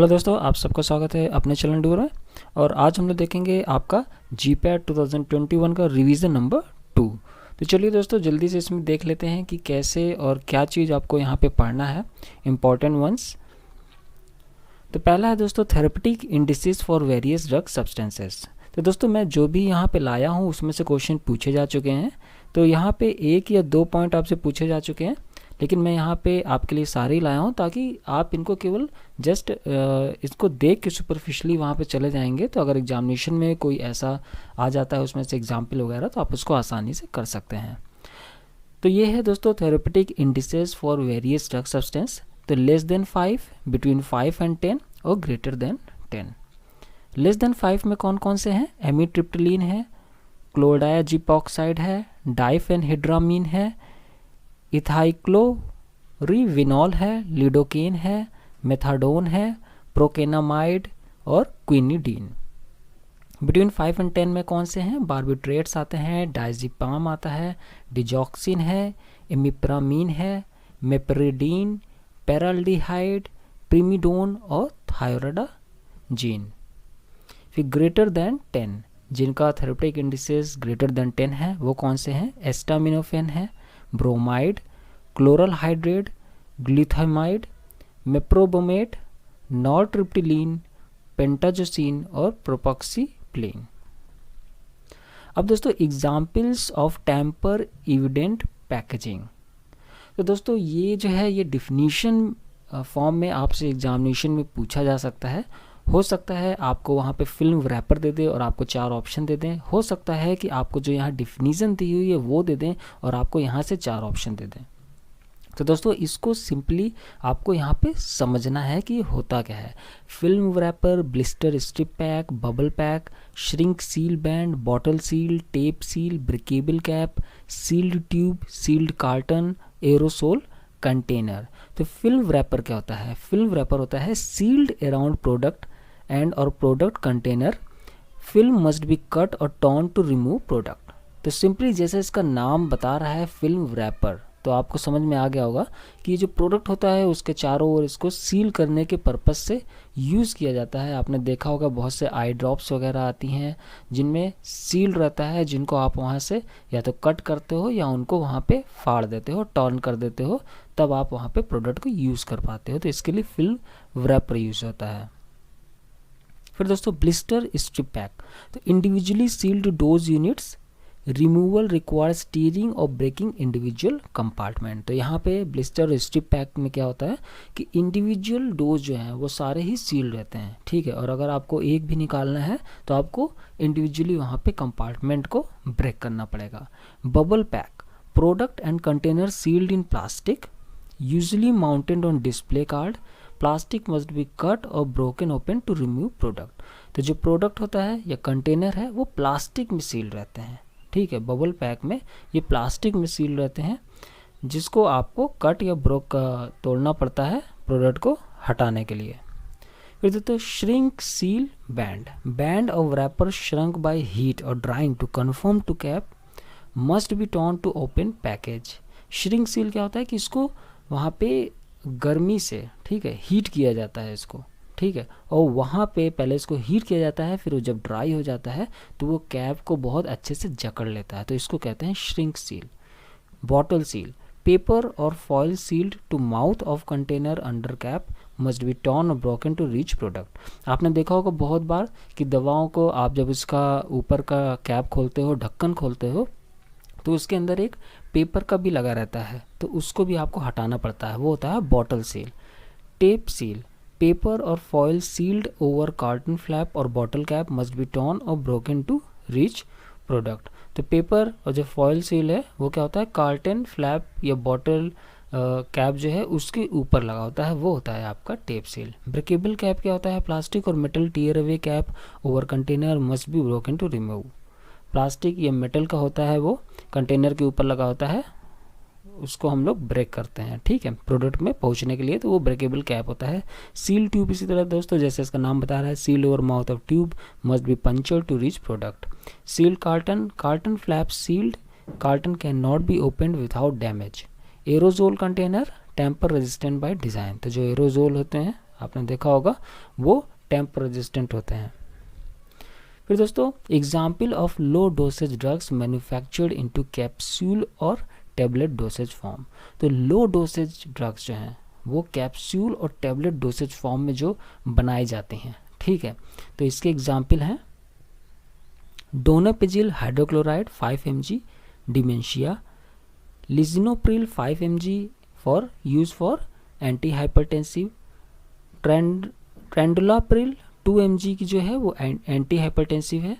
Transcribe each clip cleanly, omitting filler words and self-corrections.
Hello दोस्तों, आप सबका स्वागत है अपने चैनल डूर में। और आज हम लोग देखेंगे आपका जीपैट 2021 का रिवीजन नंबर 2। तो चलिए दोस्तों, जल्दी से इसमें देख लेते हैं कि कैसे और क्या चीज़ आपको यहाँ पे पढ़ना है, इम्पॉर्टेंट वंस। तो पहला है दोस्तों therapeutic indices for various drug substances. तो दोस्तों मैं जो भी यहाँ पे लाया हूँ उसमें से क्वेश्चन पूछे जा चुके हैं। तो यहाँ पे 1 या 2 पॉइंट आपसे पूछे जा चुके हैं, लेकिन मैं यहाँ पे आपके लिए सारे ही लाया हूँ ताकि आप इनको केवल जस्ट इसको देख के सुपरफिशली वहाँ पे चले जाएंगे। तो अगर एग्जामिनेशन में कोई ऐसा आ जाता है उसमें से एग्जाम्पल वगैरह, तो आप उसको आसानी से कर सकते हैं। तो ये है दोस्तों therapeutic indices for various drug substance. तो लेस देन 5, बिटवीन 5 एंड 10 और ग्रेटर देन 10। लेस देन 5 में कौन कौन से हैं? एमिट्रिप्टिलीन है, क्लोराडाइजिपॉक्साइड है, डाइफेनहिड्रामीन है, इथाइक्लोरिविनॉल है, लिडोकेन है, मेथाडोन है, प्रोकेनामाइड और क्विनिडीन। बिटवीन 5 एंड 10 में कौन से हैं? बार्बिट्रेट्स आते हैं, डायजिपाम आता है, डिजॉक्सिन है, इमिप्रामीन है, मेपरिडीन, पैराल्डिहाइड, प्रीमिडोन और थायरोडाजीन। फिर ग्रेटर देन 10 जिनका थेरेपेटिक इंडिसेस ग्रेटर देन 10 है वो कौन से हैं? एस्टामिनोफेन है, bromide, chloral hydrate, glutethimide, meprobamate, nortriptyline, pentazocine और प्रोपॉक्सीप्लेन। अब दोस्तों examples of tamper evident packaging. तो दोस्तों ये जो है ये डिफिनीशन फॉर्म में आपसे एग्जामिनेशन में पूछा जा सकता है। हो सकता है आपको वहाँ पे फिल्म रैपर दे दे और आपको 4 ऑप्शन दे दें। हो सकता है कि आपको जो यहाँ डिफिनीशन दी हुई है वो दे दें और आपको यहाँ से 4 ऑप्शन दे दें। तो दोस्तों इसको सिंपली आपको यहाँ पे समझना है कि होता क्या है। Film wrapper, blister strip pack, bubble pack, shrink seal band, bottle seal, tape seal, breakable cap, sealed tube, sealed carton, aerosol container. तो फिल्म रैपर क्या होता है? फिल्म रैपर होता है सील्ड अराउंड प्रोडक्ट एंड और product container. Film must be cut और torn to remove product. तो simply जैसे इसका नाम बता रहा है फिल्म रैपर, तो आपको समझ में आ गया होगा कि ये जो प्रोडक्ट होता है उसके चारों ओर इसको सील करने के पर्पस से यूज़ किया जाता है। आपने देखा होगा बहुत से आई ड्रॉप्स वगैरह आती हैं जिनमें सील रहता है, जिनको आप वहाँ से या तो कट करते हो या उनको वहाँ पे फाड़ देते हो, टर्न कर देते हो, तब आप वहाँ पे प्रोडक्ट को यूज़ कर पाते हो। तो इसके लिए फिल्म रैपर यूज़ होता है। फिर दोस्तों ब्लिस्टर स्ट्रिप पैक। तो individually sealed dose units, removal require tearing और ब्रेकिंग इंडिविजुअल कंपार्टमेंट। तो यहाँ पे ब्लिस्टर स्ट्रिप पैक में क्या होता है कि इंडिविजुअल डोज जो हैं वो सारे ही सील रहते हैं, ठीक है। और अगर आपको एक भी निकालना है तो आपको इंडिविजुअली वहाँ पे कंपार्टमेंट को ब्रेक करना पड़ेगा। Bubble pack, product and container sealed in plastic, usually mounted on display card, plastic must be cut और broken open to remove product. तो जो प्रोडक्ट होता है या कंटेनर है वो प्लास्टिक में सील रहते हैं, ठीक है। बबल पैक में ये प्लास्टिक में सील रहते हैं जिसको आपको कट या ब्रोक तोड़ना पड़ता है प्रोडक्ट को हटाने के लिए। फिर दोस्तों shrink seal band, band of wrapper shrunk by heat और drawing to confirm to cap must be torn to open package. Shrink seal क्या होता है कि इसको वहाँ पे गर्मी से, ठीक है, हीट किया जाता है इसको, ठीक है, और वहाँ पे पहले इसको हीट किया जाता है, फिर वो जब ड्राई हो जाता है तो वो कैप को बहुत अच्छे से जकड़ लेता है, तो इसको कहते हैं shrink seal. Bottle seal, paper और foil sealed to mouth of container under cap must be torn और ब्रोकन टू रीच प्रोडक्ट। आपने देखा होगा बहुत बार कि दवाओं को आप जब इसका ऊपर का कैप खोलते हो, ढक्कन खोलते हो, तो उसके अंदर एक पेपर का भी लगा रहता है, तो उसको भी आपको हटाना पड़ता है, वो होता है bottle seal. Tape seal, paper और foil sealed over carton flap और bottle cap must be torn और ब्रोकन टू रीच प्रोडक्ट। तो पेपर और जो फॉइल सील है वो क्या होता है? कार्टन फ्लैप या बॉटल कैप जो है उसके ऊपर लगा होता है, वो होता है आपका टेप सील। ब्रेकेबल कैप क्या होता है? प्लास्टिक और metal tear away cap over container must be broken to remove. Plastic या मेटल का होता है, वो कंटेनर के ऊपर लगा होता है, उसको हम लोग ब्रेक करते हैं, ठीक है, प्रोडक्ट में पहुंचने के लिए, तो वो ब्रेकेबल कैप होता है। सील ट्यूब इसी तरह दोस्तों जैसे इसका नाम बता रहा है, seal over mouth of tube must be puncture to reach product. Seal carton, carton flap sealed, carton can not be opened without damage. Aerosol container, tamper resistant by design. तो जो एरोजोल होते हैं आपने देखा होगा वो टेम्प रेजिस्टेंट होते हैं। फिर दोस्तों example of low dosage drugs manufactured into capsule और टेबलेट डोसेज फॉर्म। तो लो डोसेज ड्रग्स जो हैं वो कैप्सूल और टेबलेट डोसेज फॉर्म में जो बनाए जाते हैं, ठीक है। तो इसके एग्जाम्पल हैं donepezil hydrochloride 5 mg dementia, lisinopril 5 mg for use for anti hypertensive, trandolapril 2 mg की जो है वो एंटी हाइपरटेंसिव है,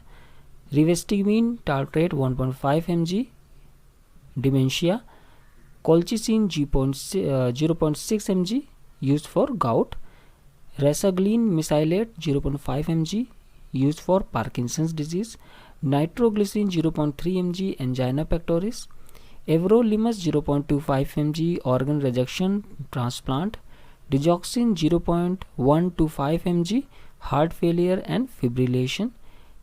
rivastigmine tartrate 1.5 mg dementia, colchicine 0.6 mg use for gout, rasagiline mesylate 0.5 mg used for Parkinson's disease, nitroglycerin 0.3 mg angina pectoris, everolimus 0.25 mg organ rejection transplant, digoxin 0.125 mg heart failure and fibrillation,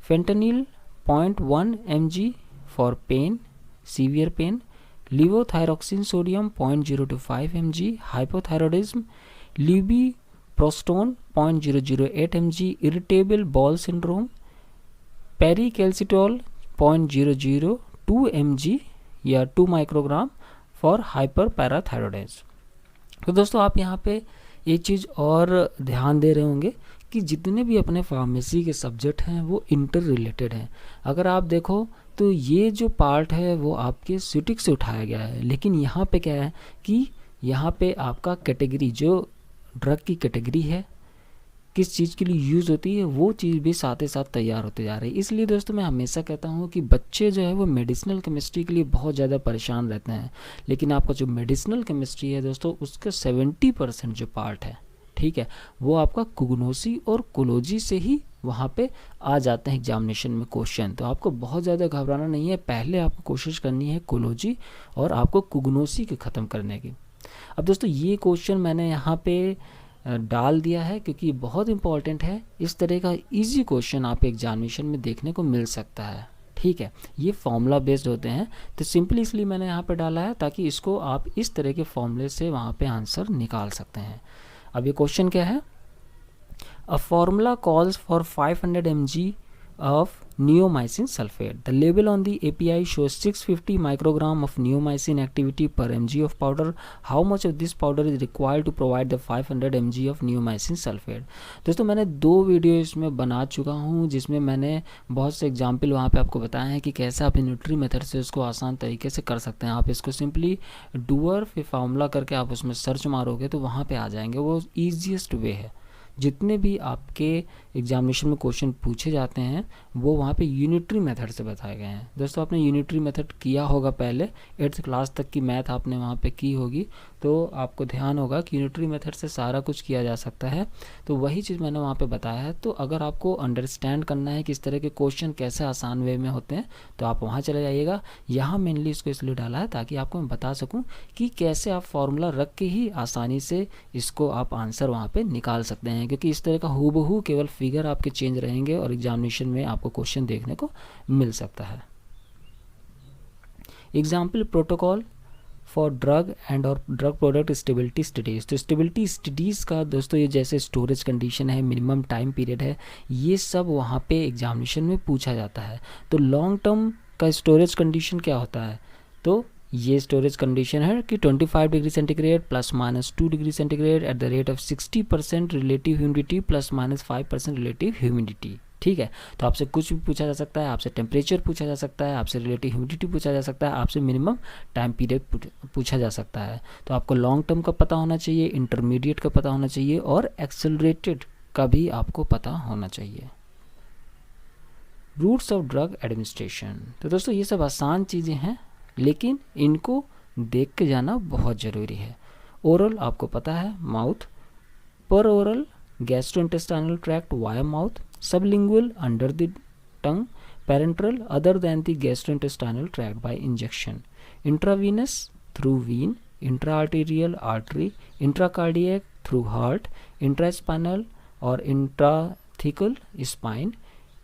fentanyl 0.1 mg for pain, severe pain, levothyroxine sodium 0.025 mg hypothyroidism, Proston 0.008 mg irritable bowel syndrome, pericalcitol 0.002 mg या 2 microgram for हाइपरपैराथायरॉयडिज्म। तो दोस्तों आप यहाँ पे एक चीज़ और ध्यान दे रहे होंगे कि जितने भी अपने फार्मेसी के सब्जेक्ट हैं वो इंटर रिलेटेड हैं। अगर आप देखो तो ये जो पार्ट है वो आपके सिटिक से उठाया गया है, लेकिन यहाँ पे क्या है कि यहाँ पे आपका कैटेगरी जो ड्रग की कैटेगरी है किस चीज़ के लिए यूज़ होती है वो चीज़ भी साथ ही साथ तैयार होते जा रही है। इसलिए दोस्तों मैं हमेशा कहता हूँ कि बच्चे जो है वो मेडिसिनल केमिस्ट्री के लिए बहुत ज़्यादा परेशान रहते हैं, लेकिन आपका जो मेडिसिनल केमिस्ट्री है दोस्तों उसका 70% जो पार्ट है, ठीक है, वो आपका कुग्नोसी और कोलोजी से ही वहाँ पे आ जाते हैं एग्जामिनेशन में क्वेश्चन। तो आपको बहुत ज़्यादा घबराना नहीं है, पहले आपको कोशिश करनी है कोलोजी और आपको कुग्नोसी के ख़त्म करने की। अब दोस्तों ये क्वेश्चन मैंने यहाँ पे डाल दिया है क्योंकि बहुत इंपॉर्टेंट है। इस तरह का इजी क्वेश्चन आप एग्जामिनेशन में देखने को मिल सकता है, ठीक है। ये फॉर्मूला बेस्ड होते हैं, तो सिंपली इसलिए मैंने यहाँ पे डाला है ताकि इसको आप इस तरह के फॉर्मूले से वहाँ पे आंसर निकाल सकते हैं। अब ये क्वेश्चन क्या है, a formula calls for 500 mg of neomycin sulfate. The label on the API shows 650 microgram of neomycin activity per mg of powder. How much of this powder is required to provide the 500 mg of neomycin sulfate? दोस्तों मैंने 2 video इसमें बना चुका हूँ जिसमें मैंने बहुत से एग्जाम्पल वहाँ पे आपको बताया है कि कैसे आप यूनिटरी मेथड से उसको आसान तरीके से कर सकते हैं। आप इसको सिंपली डूअर फिर फार्मूला करके आप उसमें सर्च मारोगे तो वहाँ पे आ जाएंगे, वो ईजिएस्ट वे है। जितने भी आपके एग्जामिनेशन में क्वेश्चन पूछे जाते हैं वो वहाँ पे यूनिटरी मेथड से बताए गए हैं। दोस्तों आपने यूनिटरी मेथड किया होगा पहले, 8th क्लास तक की मैथ आपने वहाँ पे की होगी, तो आपको ध्यान होगा कि यूनिटरी मेथड से सारा कुछ किया जा सकता है। तो वही चीज़ मैंने वहाँ पे बताया है। तो अगर आपको अंडरस्टैंड करना है कि इस तरह के क्वेश्चन कैसे आसान वे में होते हैं तो आप वहाँ चले जाइएगा। यहाँ मेनली इसको इसलिए डाला है ताकि आपको मैं बता सकूँ कि कैसे आप फॉर्मूला रख के ही आसानी से इसको आप आंसर वहाँ पर निकाल सकते हैं, क्योंकि इस तरह का हूबहू केवल फिगर आपके चेंज रहेंगे और एग्जामिनेशन में आपको क्वेश्चन देखने को मिल सकता है। Example protocol for drug and और ड्रग प्रोडक्ट स्टेबिलिटी स्टडीज़। तो स्टेबिलिटी स्टडीज़ का दोस्तों ये जैसे स्टोरेज कंडीशन है, मिनिमम टाइम पीरियड है, ये सब वहाँ पे एग्जामिनेशन में पूछा जाता है। तो लॉन्ग टर्म का स्टोरेज कंडीशन क्या होता है, तो ये स्टोरेज कंडीशन है कि 25 degree centigrade ±2 degree centigrade at the rate of 60% relative humidity ±5% relative humidity, ठीक है। तो आपसे कुछ भी पूछा जा सकता है, आपसे टेम्परेचर पूछा जा सकता है, आपसे रिलेटिव ह्यूमिडिटी पूछा जा सकता है, आपसे मिनिमम टाइम पीरियड पूछा जा सकता है। तो आपको लॉन्ग टर्म का पता होना चाहिए, इंटरमीडिएट का पता होना चाहिए और एक्सेलरेटेड का भी आपको पता होना चाहिए। Routes of drug administration. तो दोस्तों ये सब आसान चीज़ें हैं लेकिन इनको देख के जाना बहुत ज़रूरी है। ओरल आपको पता है, माउथ, पर oral gastrointestinal tract via mouth, sublingual under the tongue, parenteral other than the gastrointestinal tract by injection, intravenous through vein, intra arterial artery, intracardiac through heart, intraspinal और intrathecal spine,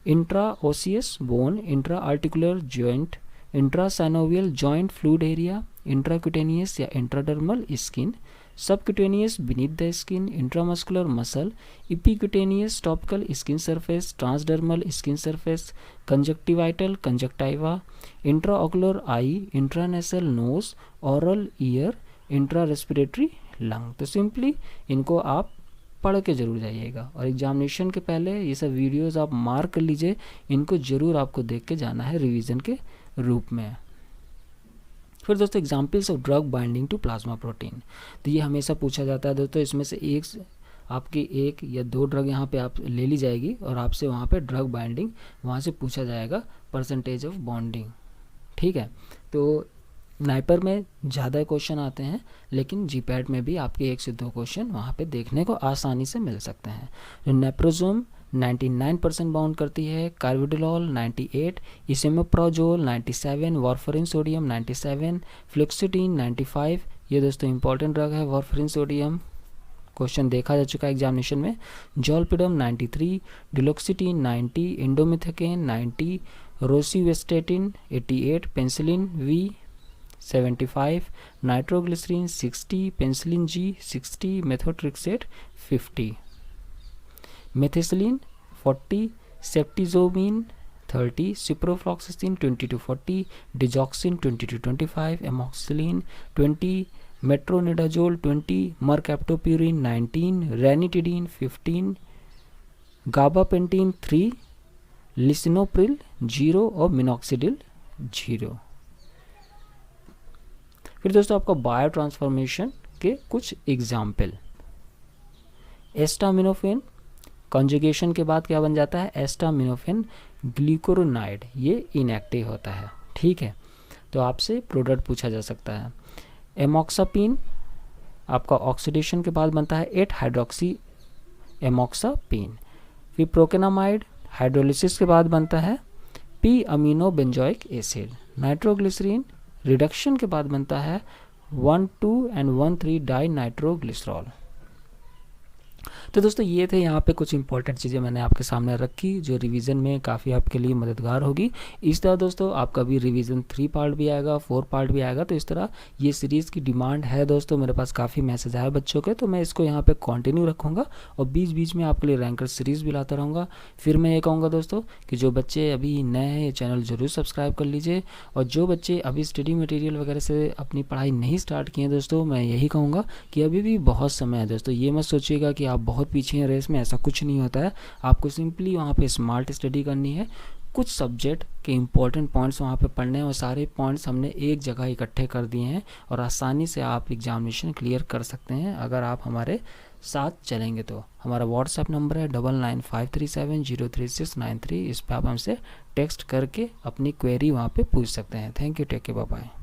intraosseous bone, intra articular joint, intrasynovial joint fluid area, intracutaneous या intradermal skin, subcutaneous beneath the skin, intramuscular muscle, epicutaneous topical skin surface, transdermal skin surface, conjunctival conjunctiva, intraocular eye, intranasal nose, oral ear, intrarespiratory lung. तो simply इनको आप पढ़ के जरूर जाइएगा और examination के पहले ये सब वीडियोस आप मार्क कर लीजिए, इनको जरूर आपको देख के जाना है रिवीजन के रूप में। फिर दोस्तों examples of drug binding to plasma protein, तो ये हमेशा पूछा जाता है दोस्तों, इसमें से एक या दो ड्रग यहाँ पे आप ले ली जाएगी और आपसे वहाँ पे ड्रग बाइंडिंग वहाँ से पूछा जाएगा, परसेंटेज ऑफ बॉन्डिंग। ठीक है, तो नाइपर में ज़्यादा क्वेश्चन आते हैं, लेकिन जीपैट में भी आपके 1 से 2 क्वेश्चन वहाँ पे देखने को आसानी से मिल सकते हैं। नेप्रोजोम 99% बाउंड करती है, कार्बिडोल 98, इसेमोप्राजोल 97, वारफरिन सोडियम 97, फ्लुक्सिटीन 95। ये दोस्तों इंपॉर्टेंट ड्रग है वारफरिन सोडियम, क्वेश्चन देखा जा चुका है एग्जामिनेशन में। Zolpidem 93, duloxetine 90, indomethacin 90, rosuvastatin 88, penicillin V 75, nitroglycerin 60, penicillin G 60, methotrexate 50, methicillin 40, ceftizoxime 30, ciprofloxacin 20 to 40, digoxin 20 to 25, amoxicillin 20, metronidazole 20, mercaptopurine 19, ranitidine 15, gabapentin 3, lisinopril 0 और मिनॉक्सिडिल 0। फिर दोस्तों आपका बायो ट्रांसफॉर्मेशन के कुछ एग्जाम्पल, एस्टामिनोफेन कॉन्जुगेशन के बाद क्या बन जाता है, एस्टामिनोफेन ग्लूकुरोनाइड, ये इनएक्टिव होता है। ठीक है, तो आपसे प्रोडक्ट पूछा जा सकता है। एमॉक्सापिन आपका ऑक्सीडेशन के बाद बनता है 8 हाइड्रोक्सी एमॉक्सापिन। फिर प्रोकेनामाइड हाइड्रोलिसिस के बाद बनता है P amino benzoic acid. Nitroglycerin reduction के बाद बनता है 1,2 and 1,3 डाई नाइट्रोग्लिसरॉल। तो दोस्तों ये थे यहाँ पे कुछ इंपॉर्टेंट चीज़ें मैंने आपके सामने रखी जो रिवीजन में काफ़ी आपके लिए मददगार होगी। इस तरह दोस्तों आपका भी रिवीजन 3 पार्ट भी आएगा, 4 पार्ट भी आएगा। तो इस तरह ये सीरीज़ की डिमांड है दोस्तों, मेरे पास काफ़ी मैसेज आया बच्चों के, तो मैं इसको यहाँ पे कंटिन्यू रखूँगा और बीच बीच में आपके लिए रैंकर सीरीज़ भी लाता रहूँगा। फिर मैं ये कहूँगा दोस्तों कि जो बच्चे अभी नए हैं ये चैनल ज़रूर सब्सक्राइब कर लीजिए, और जो बच्चे अभी स्टडी मटेरियल वगैरह से अपनी पढ़ाई नहीं स्टार्ट किए हैं दोस्तों, मैं यही कहूँगा कि अभी भी बहुत समय है दोस्तों। ये मत सोचिएगा कि आप बहुत पीछे हैं रेस में, ऐसा कुछ नहीं होता है। आपको सिंपली वहाँ पे स्मार्ट स्टडी करनी है, कुछ सब्जेक्ट के इंपॉर्टेंट पॉइंट्स वहाँ पे पढ़ने हैं और सारे पॉइंट्स हमने एक जगह इकट्ठे कर दिए हैं और आसानी से आप एग्जामिनेशन क्लियर कर सकते हैं अगर आप हमारे साथ चलेंगे। तो हमारा व्हाट्सएप नंबर है 9953703693, इस पर आप हमसे टेक्स्ट करके अपनी क्वेरी वहाँ पे पूछ सकते हैं। Thank you, take care, bye bye.